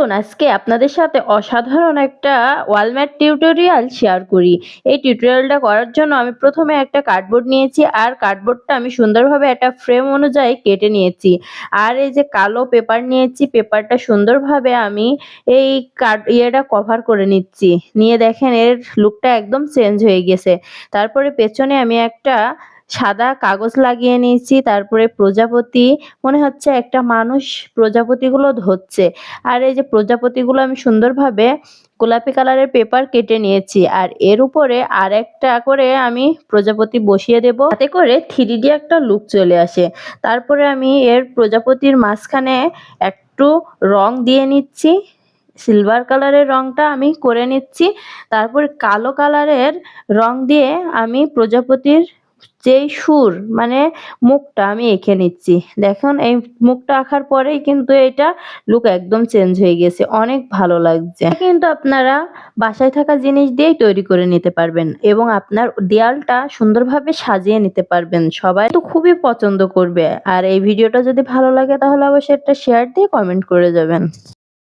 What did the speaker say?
চলুন আজকে আপনাদের সাথে অসাধারণ একটা ওয়ালম্যাট টিউটোরিয়াল শেয়ার করি। এই টিউটোরিয়ালটা করার জন্য আমি প্রথমে একটা কার্ডবোর্ড নিয়েছি আর কার্ডবোর্ডটা আমি সুন্দরভাবে একটা ফ্রেম অনুযায়ী কেটে নিয়েছি। আর এই যে কালো পেপার নিয়েছি, পেপারটা সুন্দরভাবে আমি এই ইয়েটা কভার করে নিচ্ছি। নিয়ে দেখেন এর লুকটা একদম চেঞ্জ হয়ে গেছে। তারপরে পেছনে আমি একটা সাদা কাগজ লাগিয়ে নিয়েছি, তারপরে প্রজাপতি, মনে হচ্ছে একটা মানুষ প্রজাপতিগুলো ধরছে। আর এই যে প্রজাপতিগুলো আমি সুন্দরভাবে গোলাপি কালারের পেপার কেটে নিয়েছি আর এর উপরে আর একটা করে আমি প্রজাপতি বসিয়ে দেব, তাতে করে 3D একটা লুক চলে আসে। তারপরে আমি এর প্রজাপতির মাঝখানে একটু রং দিয়ে নিচ্ছি, সিলভার কালারের রংটা আমি করে নিচ্ছি। তারপর কালো কালারের রং দিয়ে আমি প্রজাপতির যেই সুর মানে মুখটা আমি এঁকে নিচ্ছি। দেখুন এই মুখটা আঁকার পরেই কিন্তু এটা লুক একদম চেঞ্জ হয়ে গেছে, অনেক ভালো লাগছে। কিন্তু আপনারা বাসায় থাকা জিনিস দিয়েই তৈরি করে নিতে পারবেন এবং আপনার দেয়ালটা সুন্দরভাবে সাজিয়ে নিতে পারবেন, সবাই তো খুবই পছন্দ করবে। আর এই ভিডিওটা যদি ভালো লাগে তাহলে অবশ্যই একটা শেয়ার দিয়ে কমেন্ট করে যাবেন।